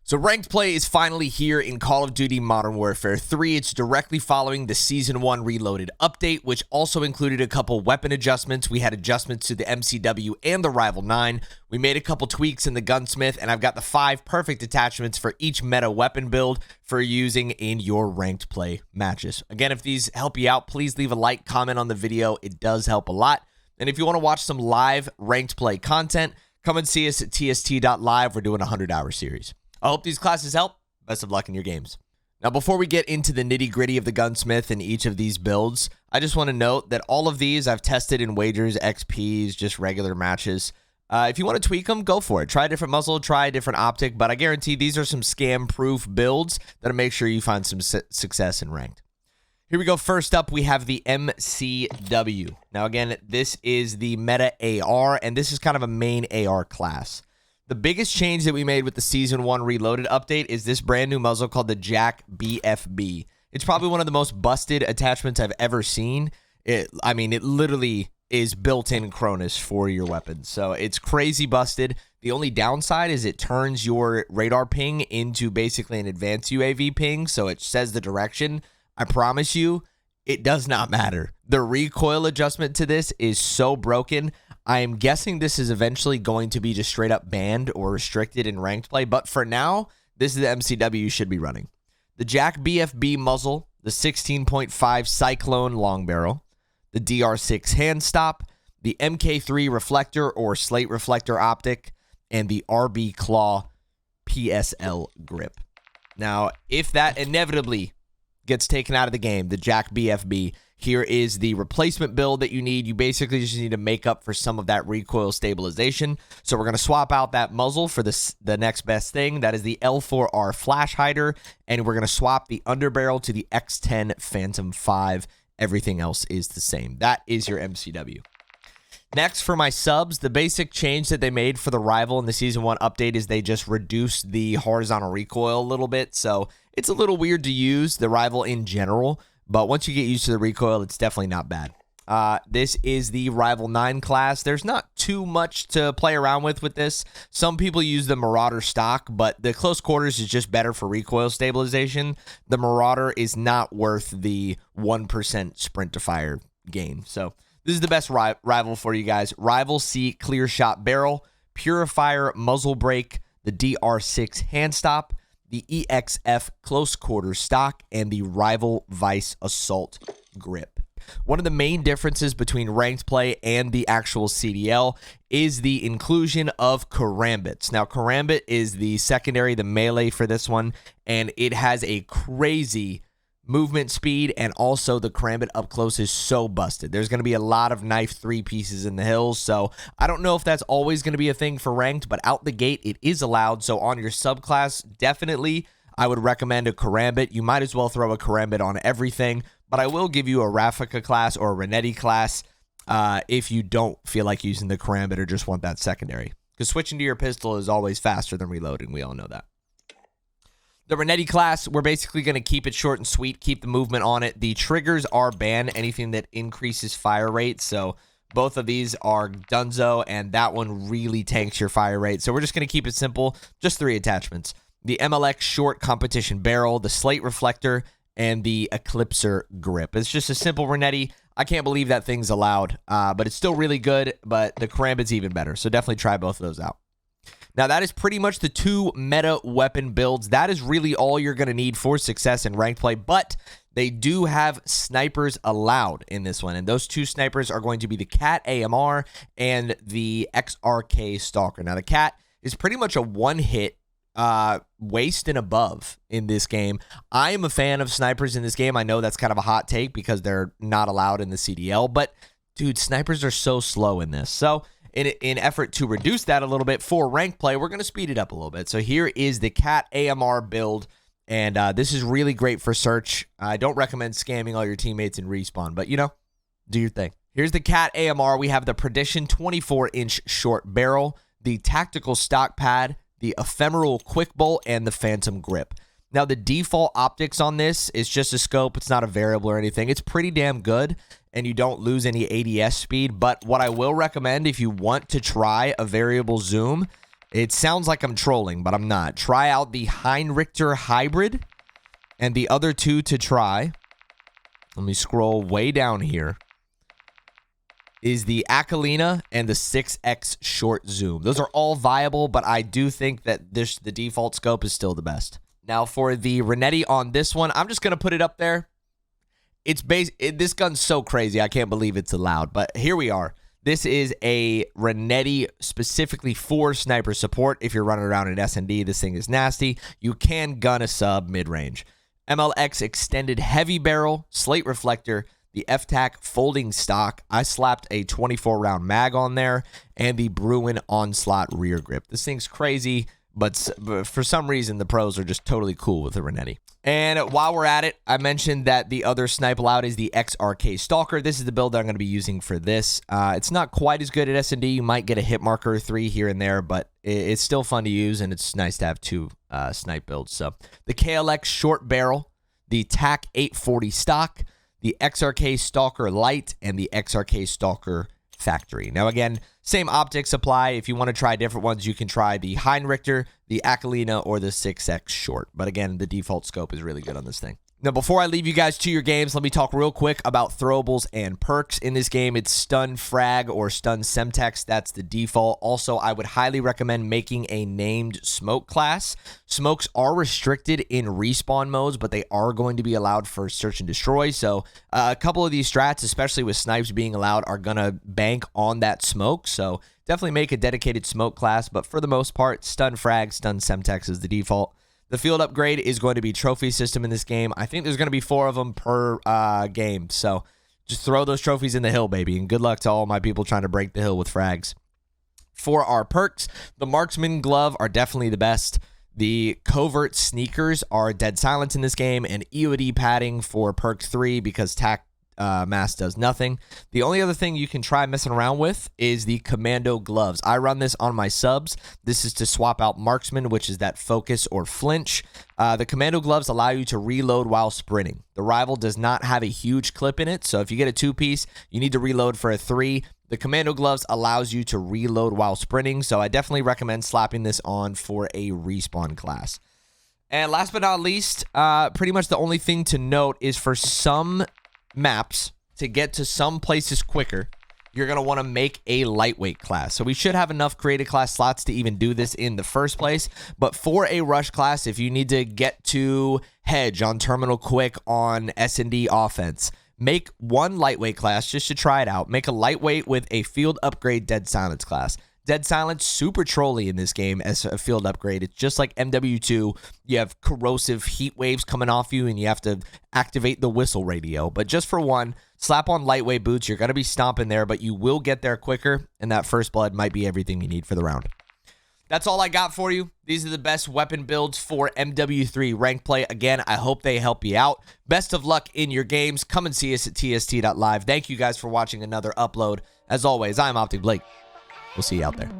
So ranked play is finally here in Call of Duty Modern Warfare 3. It's directly following the Season 1 Reloaded update, which also included a couple weapon adjustments. We had adjustments to the MCW and the Rival 9. We made a couple tweaks in the Gunsmith, and I've got the 5 perfect attachments for each meta weapon build for using in your ranked play matches. Again, if these help you out, please leave a like, comment on the video. It does help a lot. And if you want to watch some live ranked play content, come and see us at tst.live. We're doing a 100-hour series. I hope these classes help. Best of luck in your games. Now, before we get into the nitty-gritty of the Gunsmith and each of these builds, I just want to note that all of these I've tested in wagers, XPs, just regular matches. If you want to tweak them, go for it. Try a different muzzle, try a different optic, but I guarantee these are some scam-proof builds that'll make sure you find some success in ranked. Here we go. First up, we have the MCW. Now, again, this is the meta AR, and this is kind of a main AR class. The biggest change that we made with the Season 1 Reloaded update is this brand new muzzle called the Jack BFB. It's probably one of the most busted attachments I've ever seen. It literally is built-in Cronus for your weapons. So it's crazy busted. The only downside is it turns your radar ping into basically an advanced UAV ping, so it says the direction. I promise you, it does not matter. The recoil adjustment to this is so broken. I am guessing this is eventually going to be just straight up banned or restricted in ranked play, but for now, this is the MCW you should be running. The Jack BFB muzzle, the 16.5 Cyclone long barrel, the DR6 hand stop, the MK3 reflector or slate reflector optic, and the RB Claw PSL grip. Now, if that inevitably gets taken out of the game, the Jack BFB, here is the replacement build that you need. You basically just need to make up for some of that recoil stabilization. So we're going to swap out that muzzle for the next best thing. That is the L4R flash hider. And we're going to swap the underbarrel to the X10 Phantom 5. Everything else is the same. That is your MCW. Next, for my subs, the basic change that they made for the Rival in the Season 1 update is they just reduced the horizontal recoil a little bit. So it's a little weird to use the Rival in general, but once you get used to the recoil, it's definitely not bad. This is the Rival 9 class. There's not too much to play around with this. Some people use the Marauder stock, but the close quarters is just better for recoil stabilization. The Marauder is not worth the 1% sprint to fire gain. So this is the best Rival for you guys. Rival C clear shot barrel, Purifier muzzle brake, the DR6 hand stop, the EXF close quarters stock, and the Rival Vice assault grip. One of the main differences between ranked play and the actual CDL is the inclusion of karambits. Now, karambit is the secondary, the melee for this one, and it has a crazy movement speed, and also the karambit up close is so busted. There's going to be a lot of knife 3 pieces in the hills, so I don't know if that's always going to be a thing for ranked, but out the gate it is allowed. So on your subclass, definitely I would recommend a karambit. You might as well throw a karambit on everything, but I will give you a Raffica class or a Renetti class if you don't feel like using the karambit or just want that secondary, because switching to your pistol is always faster than reloading. We all know that. The Renetti class, we're basically going to keep it short and sweet, keep the movement on it. The triggers are banned, anything that increases fire rate. So both of these are dunzo, and that one really tanks your fire rate. So we're just going to keep it simple, just 3 attachments. The MLX short competition barrel, the slate reflector, and the Eclipser grip. It's just a simple Renetti. I can't believe that thing's allowed, but it's still really good, but the karambit's even better. So definitely try both of those out. Now, that is pretty much the 2 meta weapon builds. That is really all you're going to need for success in ranked play, but they do have snipers allowed in this one, and those 2 snipers are going to be the KATT AMR and the XRK Stalker. Now, the KATT is pretty much a one-hit waist and above in this game. I am a fan of snipers in this game. I know that's kind of a hot take because they're not allowed in the CDL, but, dude, snipers are so slow in this. So in effort to reduce that a little bit for ranked play, we're going to speed it up a little bit. So here is the KATT AMR build, and this is really great for search. I don't recommend scamming all your teammates in respawn, but, you know, do your thing. Here's the KATT AMR. We have the Perdition 24-inch short barrel, the tactical stock pad, the ephemeral quick bolt, and the phantom grip. Now, the default optics on this is just a scope. It's not a variable or anything. It's pretty damn good, and you don't lose any ADS speed. But what I will recommend if you want to try a variable zoom It sounds like I'm trolling, but I'm not. Try out the Heinrichter Hybrid. And the other two to try, let me scroll way down here, is the Akalina and the 6X Short Zoom. Those are all viable, but I do think that the default scope is still the best. Now for the Renetti on this one, I'm just going to put it up there. This gun's so crazy, I can't believe it's allowed, but here we are. This is a Renetti specifically for sniper support. If you're running around in S&D, this thing is nasty. You can gun a sub mid-range. MLX extended heavy barrel, slate reflector, the FTAC folding stock. I slapped a 24-round mag on there, and the Bruin onslaught rear grip. This thing's crazy, but for some reason, the pros are just totally cool with the Renetti. And while we're at it, I mentioned that the other snipe allowed is the XRK Stalker. This is the build that I'm going to be using for this. It's not quite as good at S&D. You might get a hit marker or 3 here and there, but it's still fun to use, and it's nice to have 2 snipe builds. So the KLX short barrel, the TAC 840 stock, the XRK Stalker Light, and the XRK Stalker Factory. Now, again, same optics apply. If you want to try different ones, you can try the Heinrichter, the Akalina, or the 6X Short. But again, the default scope is really good on this thing. Now, before I leave you guys to your games, let me talk real quick about throwables and perks. In this game, it's Stun Frag or Stun Semtex. That's the default. Also, I would highly recommend making a named smoke class. Smokes are restricted in respawn modes, but they are going to be allowed for search and destroy. So a couple of these strats, especially with snipes being allowed, are going to bank on that smoke. So definitely make a dedicated smoke class. But for the most part, Stun Frag, Stun Semtex is the default. The field upgrade is going to be trophy system in this game. I think there's going to be 4 of them per game. So just throw those trophies in the hill, baby. And good luck to all my people trying to break the hill with frags. For our perks, the Marksman Glove are definitely the best. The Covert Sneakers are dead silence in this game. And EOD padding for perk 3 because TAC mass does nothing. The only other thing you can try messing around with is the Commando Gloves. I run this on my subs. This is to swap out Marksman, which is that focus or flinch. The Commando Gloves allow you to reload while sprinting. The Rival does not have a huge clip in it, so if you get a 2-piece, you need to reload for a 3. The Commando Gloves allows you to reload while sprinting, so I definitely recommend slapping this on for a respawn class. And last but not least, pretty much the only thing to note is for some maps, to get to some places quicker, you're going to want to make a lightweight class. So we should have enough created class slots to even do this in the first place. But for a rush class, if you need to get to hedge on terminal quick on S&D offense, make one lightweight class just to try it out. Make a lightweight with a field upgrade dead silence class. Dead silence, super trolly in this game as a field upgrade. It's just like MWII. You have corrosive heat waves coming off you, and you have to activate the whistle radio. But just for one, slap on lightweight boots. You're going to be stomping there, but you will get there quicker, and that first blood might be everything you need for the round. That's all I got for you. These are the best weapon builds for MWIII Ranked Play. Again, I hope they help you out. Best of luck in your games. Come and see us at tst.live. Thank you guys for watching another upload. As always, I'm OpTic Blake. We'll see you out there.